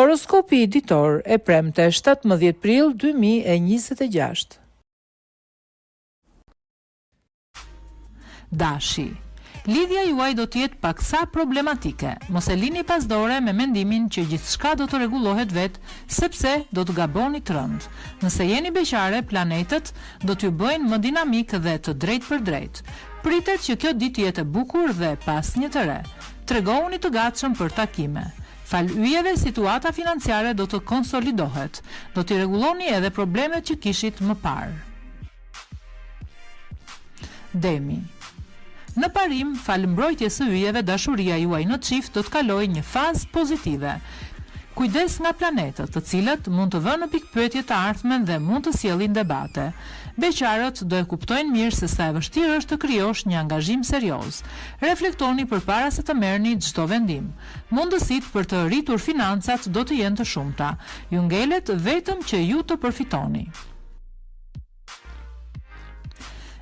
Horoskopi i ditor e premte 17 prill 2026. Dashi. Lidhja juaj do të jetë paksa problematike. Mos e lini pas dore me mendimin që gjithçka do të rregullohet vetë, sepse do të gaboni të rënd. Nëse jeni beqare, planetët do t'ju bëjnë më dinamik dhe të drejtë për drejtë. Pritet që kjo ditë jetë e bukur dhe pas një të re. Tregohuni të gatshëm për takime. Fal yjeve, situata financiare do të konsolidohet. Do t'i rregulloni edhe problemet që kishit më parë. Demi. Në parim, falë mbrojtjes së yjeve, dashuria juaj në çift do të kalojë një fazë pozitive. Kujdes nga planetët, të cilët mund të vënë në pikpyetje të ardhmen dhe mund të sjellin debate. Beqarët do e kuptojnë mirë se sa e vështirë është të krijosh një angazhim serioz. Reflektoni përpara se të merrni çdo vendim. Mundësitë për të rritur financat do të jenë të shumta. Ju ngelet vetëm që ju të përfitoni.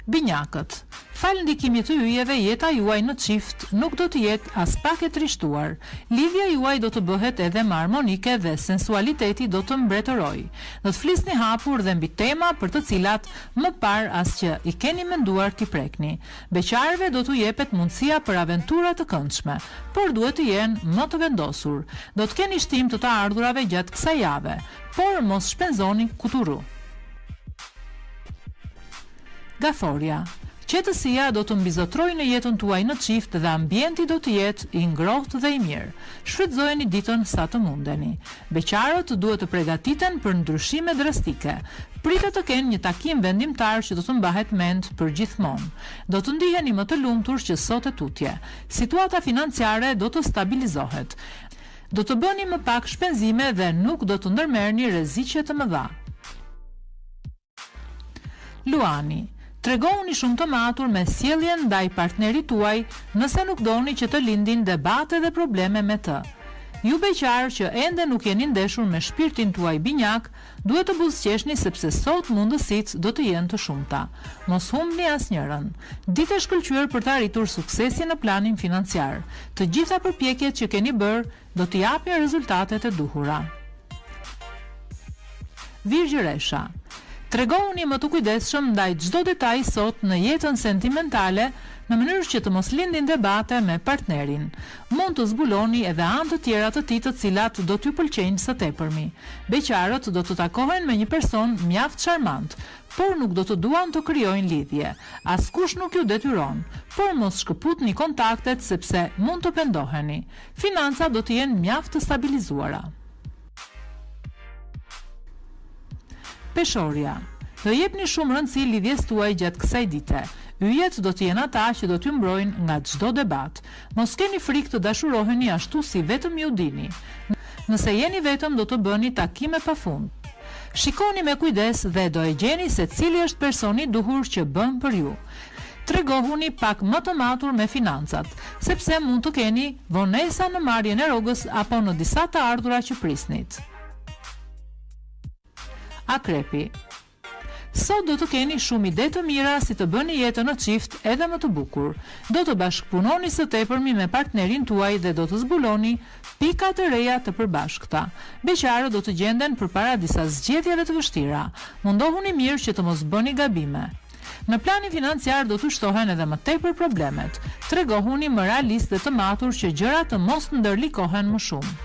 Binjakët. Fal ndikimit të yjeve, jeta juaj në çift nuk do të jetë as pak e trishtuar. Lidhja juaj do të bëhet edhe më harmonike dhe sensualiteti do të mbretërojë. Do të flisni hapur dhe mbi tema për të cilat më parë as që i keni menduar t'i prekni. Beqarëve do t'u jepet mundësia për aventura të këndshme, por duhet të jenë më të vendosur. Do të keni shtim të ardhurave gjatë kësaj jave, por mos shpenzoni kuturu. Gaforia. Qetësia do të mbizotrojë në jetën tuaj në çift dhe ambienti do të jetë i ngrohtë dhe i mirë. Shfrytëzojeni ditën sa të mundeni. Beqarët duhet të përgatiten për ndryshime drastike. Pritet të kenë një takim vendimtar që do të mbahet mend për gjithmonë. Do të ndiheni më të lumtur që sot e tutje. Situata financiare do të stabilizohet. Do të bëni më pak shpenzime dhe nuk do të ndërmerrni rreziqe të mëdha. Luani. Tregohuni shumë të matur me sjelljen ndaj partnerit tuaj nëse nuk doni që të lindin debate dhe probleme me të. Ju beqarë që ende nuk jeni ndeshur me shpirtin tuaj binjak, duhet të buzëqeshni sepse sot mundësitë do të jenë të shumta. Mos humbni asnjërin. Ditë e shkëlqyer për të arritur suksesin në planin financiar. Të gjitha përpjekjet që keni bërë do t'i japin rezultatet e duhura. Virgjëresha. Tregohuni më të kujdesshëm ndaj çdo detaj sot në jetën sentimentale, në mënyrë që të mos lindin debate me partnerin. Mund të zbuloni edhe anë të tjera të tij të cilat do t'ju pëlqejnë së tepërmi. Beqarët do të takohen me një person mjaft charmant, por nuk do të duan të krijojnë lidhje. Askush nuk ju detyron, por mos shkëputni kontaktet sepse mund të pendoheni. Financat do të jenë mjaft të stabilizuara. Peshorja. Do jepni shumë rëndësi lidhjes tuaj gjatë kësaj dite. Yjet do të jenë ata që do t'ju mbrojnë nga çdo debat. Mos keni frikë të dashuroheni ashtu si vetëm ju dini. Nëse jeni vetëm do të bëni takime pafund. Shikoni me kujdes dhe do e gjeni se cili është personi i duhur që bën për ju. Tregohuni pak më të matur me financat, sepse mund të keni vonesa në marrjen e rrogës apo në disa të ardhura që prisnit. Akrepi. Sot do të keni shumë ide të mira si të bëni jetën në çift edhe më të bukur. Do të bashkëpunoni së tepërmi me partnerin tuaj dhe do të zbuloni pika të reja të përbashkëta. Beqarët do të gjenden përpara disa zgjedhjeve të vështira. Mundohuni mirë që të mos bëni gabime. Në planin financiar do të shtohen edhe më tepër problemet. Tregohuni më realist dhe të matur që gjërat të mos ndërlikohen më shumë.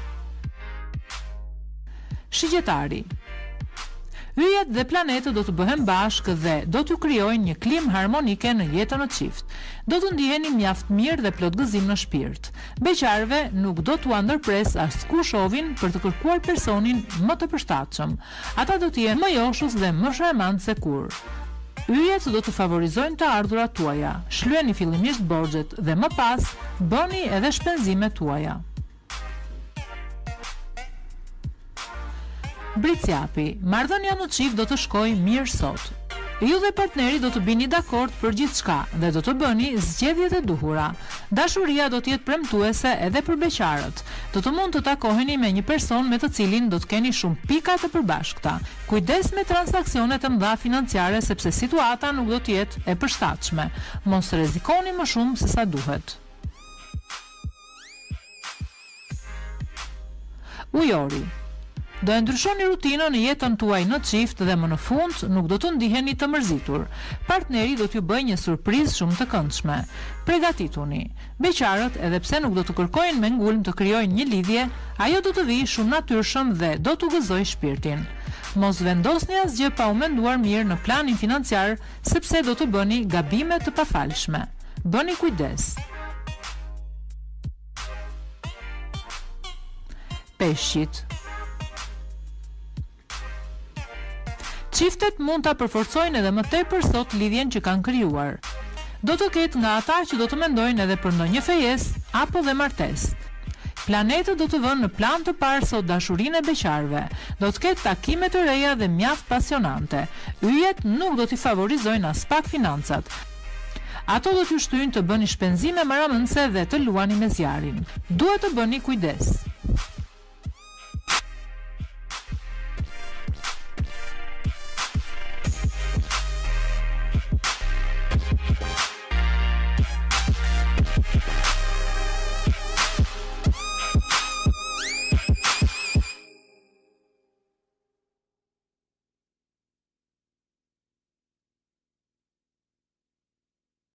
Shigjetari. Yjet dhe planetët do të bëhen bashkë dhe do t'ju krijojnë një klimë harmonike në jetën në çift. Do të ndiheni mjaft mirë dhe plot gëzim në shpirt. Beqarëve nuk do t'u ndërpres askush ovin për të kërkuar personin më të përshtatshëm. Ata do të jenë më joshës dhe më charmant se kur. Yjet do të favorizojnë të ardhurat tuaja. Shlyeni fillimisht borxhet dhe më pas bëni edhe shpenzimet tuaja. Bricjapi, marrëdhënia në çift do të shkojë mirë sot. Ju dhe partneri do të bini dakord për gjithçka dhe do të bëni zgjedhjet e duhura. Dashuria do të jetë premtuese edhe për beqarët. Do të mund të takoheni me një person me të cilin do të keni shumë pika të përbashkëta. Kujdes me transaksionet e mëdha financiare sepse situata nuk do të jetë e përshtatshme. Mos rrezikoni më shumë se sa duhet. Ujori. Do e ndryshoni rutinën në jetën tuaj në çift dhe më në fund nuk do të ndiheni të mërzitur. Partneri do t'ju bëjë një surprizë shumë të këndshme. Pregatituni. Beqarët, edhe pse nuk do të kërkojnë me ngulm të krijojnë një lidhje, ajo do të vijë shumë natyrshëm dhe do t'u gëzojë shpirtin. Mos vendosni asgjë pa u menduar mirë në planin financiar, sepse do të bëni gabime të pafalshme. Bëni kujdes. Peshqit. Çiftet mund ta përforcojnë edhe më tepër sot lidhjen që kanë krijuar. Do të ketë nga ata që do të mendojnë edhe për ndonjë fejesë apo dhe martesë. Planetët do të vënë në plan të parë sot dashurinë e beqarëve. Do të ketë takime të reja dhe mjaft pasionante. Yjet nuk do t'i favorizojnë as pak financat. Ato do t'ju shtyjnë të bëni shpenzime maramëndse dhe të luani me zjarin. Duhet të bëni kujdes.